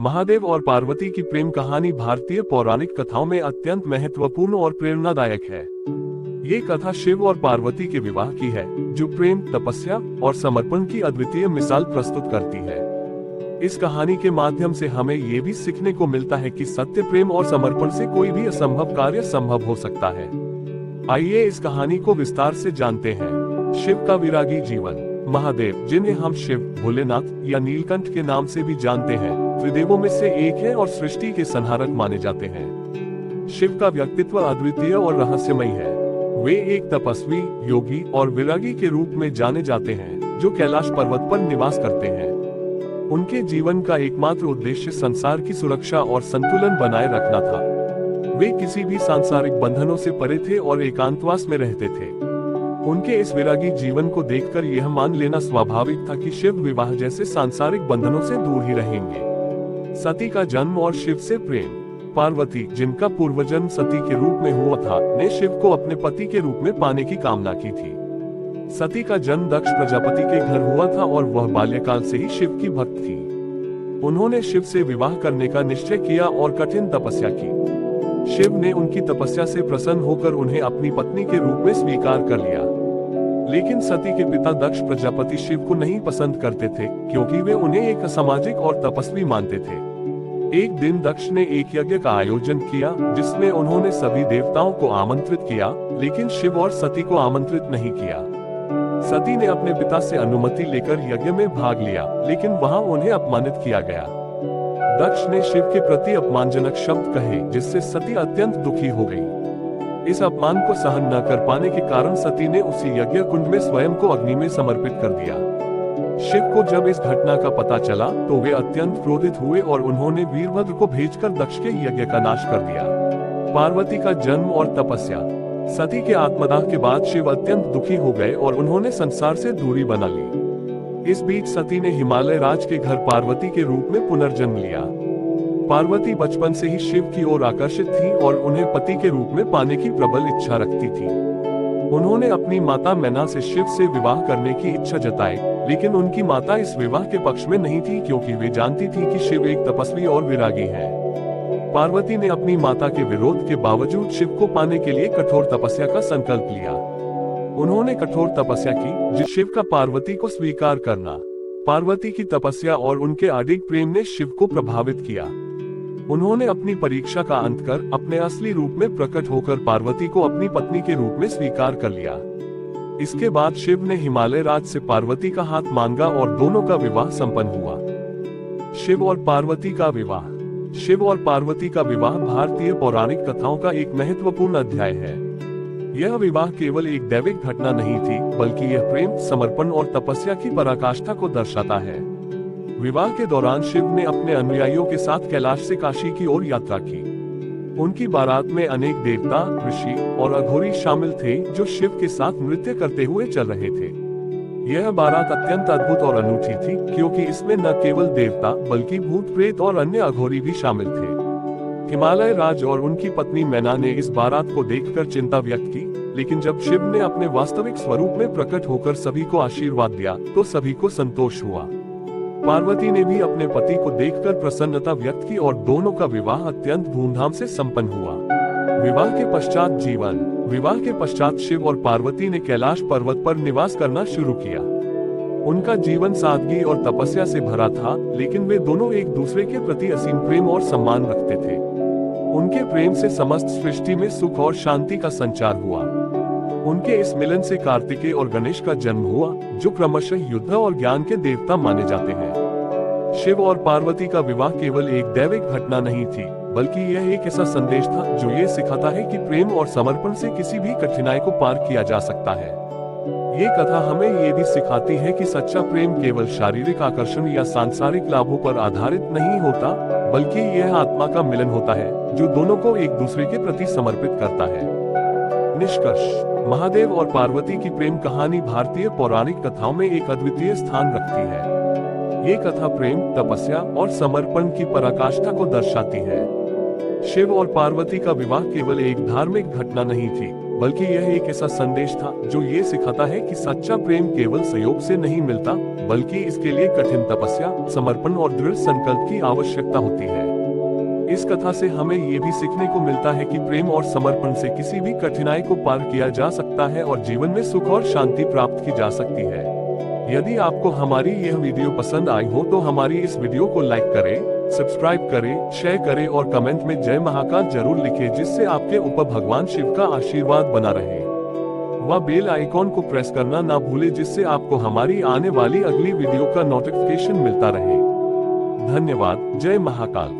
महादेव और पार्वती की प्रेम कहानी भारतीय पौराणिक कथाओं में अत्यंत महत्वपूर्ण और प्रेरणादायक है। ये कथा शिव और पार्वती के विवाह की है, जो प्रेम, तपस्या और समर्पण की अद्वितीय मिसाल प्रस्तुत करती है। इस कहानी के माध्यम से हमें ये भी सीखने को मिलता है कि सत्य, प्रेम और समर्पण से कोई भी असंभव कार्य संभव हो सकता है। आइए इस कहानी को विस्तार से जानते हैं। शिव का विरागी जीवन। महादेव, जिन्हें हम शिव, भोलेनाथ या नीलकंठ के नाम से भी जानते हैं, त्रिदेवों में से एक है और सृष्टि के संहारक माने जाते हैं। शिव का व्यक्तित्व अद्वितीय और रहस्यमय है। वे एक तपस्वी, योगी और विरागी के रूप में जाने जाते हैं, जो कैलाश पर्वत पर निवास करते हैं। उनके जीवन का एकमात्र उद्देश्य संसार की सुरक्षा और संतुलन बनाए रखना था। वे किसी भी सांसारिक बंधनों से परे थे और एकांतवास में रहते थे। उनके इस विरागी जीवन को देखकर यह मान लेना स्वाभाविक था कि शिव विवाह जैसे सांसारिक बंधनों से दूर ही रहेंगे। सती का जन्म और शिव से प्रेम। पार्वती, जिनका पूर्वजन्म सती के रूप में हुआ था, ने शिव को अपने पति के रूप में पाने की कामना की थी। सती का जन्म दक्ष प्रजापति के घर हुआ था और वह बाल्यकाल से ही शिव की भक्त थी। उन्होंने शिव से विवाह करने का निश्चय किया और कठिन तपस्या की। शिव ने उनकी तपस्या से प्रसन्न होकर उन्हें अपनी पत्नी के रूप में स्वीकार कर लिया। लेकिन सती के पिता दक्ष प्रजापति शिव को नहीं पसंद करते थे, क्योंकि वे उन्हें एक असामाजिक और तपस्वी मानते थे। एक दिन दक्ष ने एक यज्ञ का आयोजन किया, जिसमें उन्होंने सभी देवताओं को आमंत्रित किया, लेकिन शिव और सती को आमंत्रित नहीं किया। सती ने अपने पिता से अनुमति लेकर यज्ञ में भाग लिया, लेकिन वहां उन्हें अपमानित किया गया। दक्ष ने शिव के प्रति अपमानजनक शब्द कहे, जिससे सती अत्यंत दुखी हो गई। इस अपमान को सहन न कर पाने के कारण सती ने उसी यज्ञ कुंड में स्वयं को अग्नि में समर्पित कर दिया। शिव को जब इस घटना का पता चला तो वे अत्यंत क्रोधित हुए और उन्होंने वीरभद्र को भेजकर दक्ष के यज्ञ का नाश कर दिया। पार्वती का जन्म और तपस्या। सती के आत्मदाह के बाद शिव अत्यंत दुखी हो गए और उन्होंने संसार से दूरी बना ली। इस बीच सती ने हिमालय राज के घर पार्वती के रूप में पुनर्जन्म लिया। पार्वती बचपन से ही शिव की ओर आकर्षित थी और उन्हें पति के रूप में पाने की प्रबल इच्छा रखती थी। उन्होंने अपनी माता मैना से शिव से विवाह करने की इच्छा जताई, लेकिन उनकी माता इस विवाह के पक्ष में नहीं थी, क्योंकि वे जानती थी कि शिव एक तपस्वी और विरागी है। पार्वती ने अपनी माता के विरोध के बावजूद शिव को पाने के लिए कठोर तपस्या का संकल्प लिया। उन्होंने कठोर तपस्या की, जिस शिव का पार्वती को स्वीकार करना। पार्वती की तपस्या और उनके अडिग प्रेम ने शिव को प्रभावित किया। उन्होंने अपनी परीक्षा का अंत कर अपने असली रूप में प्रकट होकर पार्वती को अपनी पत्नी के रूप में स्वीकार कर लिया। इसके बाद शिव ने हिमालय राज से पार्वती का हाथ मांगा और दोनों का विवाह संपन्न हुआ। शिव और पार्वती का विवाह। शिव और पार्वती का विवाह भारतीय पौराणिक कथाओं का एक महत्वपूर्ण अध्याय है। यह विवाह केवल एक दैविक घटना नहीं थी, बल्कि यह प्रेम, समर्पण और तपस्या की पराकाष्ठा को दर्शाता है। विवाह के दौरान शिव ने अपने अनुयायियों के साथ कैलाश से काशी की ओर यात्रा की। उनकी बारात में अनेक देवता, ऋषि और अघोरी शामिल थे, जो शिव के साथ नृत्य करते हुए चल रहे थे। यह बारात अत्यंत अद्भुत और अनूठी थी, क्योंकि इसमें न केवल देवता बल्कि भूत, प्रेत और अन्य अघोरी भी शामिल थे। हिमालय राज और उनकी पत्नी मैना ने इस बारात को देखकर चिंता व्यक्त की, लेकिन जब शिव ने अपने वास्तविक स्वरूप में प्रकट होकर सभी को आशीर्वाद दिया, तो सभी को संतोष हुआ। पार्वती ने भी अपने पति को देखकर प्रसन्नता व्यक्त की और दोनों का विवाह अत्यंत धूमधाम से संपन्न हुआ। विवाह के पश्चात जीवन। विवाह के पश्चात शिव और पार्वती ने कैलाश पर्वत पर निवास करना शुरू किया। उनका जीवन सादगी और तपस्या से भरा था, लेकिन वे दोनों एक दूसरे के प्रति असीम प्रेम और सम्मान रखते थे। उनके प्रेम से समस्त सृष्टि में सुख और शांति का संचार हुआ। उनके इस मिलन से कार्तिकेय और गणेश का जन्म हुआ, जो क्रमशः युद्ध और ज्ञान के देवता माने जाते हैं। शिव और पार्वती का विवाह केवल एक दैविक घटना नहीं थी, बल्कि यह एक ऐसा संदेश था जो ये सिखाता है कि प्रेम और समर्पण से किसी भी कठिनाई को पार किया जा सकता है। ये कथा हमें ये भी सिखाती है कि सच्चा प्रेम केवल शारीरिक आकर्षण या सांसारिक लाभों पर आधारित नहीं होता, बल्कि यह आत्मा का मिलन होता है, जो दोनों को एक दूसरे के प्रति समर्पित करता है। निष्कर्ष। महादेव और पार्वती की प्रेम कहानी भारतीय पौराणिक कथाओं में एक अद्वितीय स्थान रखती है। ये कथा प्रेम, तपस्या और समर्पण की पराकाष्ठा को दर्शाती है। शिव और पार्वती का विवाह केवल एक धार्मिक घटना नहीं थी, बल्कि यह एक ऐसा संदेश था जो ये सिखाता है कि सच्चा प्रेम केवल संयोग से नहीं मिलता, बल्कि इसके लिए कठिन तपस्या, समर्पण और दृढ़ संकल्प की आवश्यकता होती है। इस कथा से हमें ये भी सीखने को मिलता है कि प्रेम और समर्पण से किसी भी कठिनाई को पार किया जा सकता है और जीवन में सुख और शांति प्राप्त की जा सकती है। यदि आपको हमारी यह वीडियो पसंद आई हो तो हमारी इस वीडियो को लाइक करें, सब्सक्राइब करें, शेयर करें और कमेंट में जय महाकाल जरूर लिखें, जिससे आपके ऊपर भगवान शिव का आशीर्वाद बना रहे। वह बेल आइकॉन को प्रेस करना ना भूले, जिससे आपको हमारी आने वाली अगली वीडियो का नोटिफिकेशन मिलता रहे। धन्यवाद। जय महाकाल।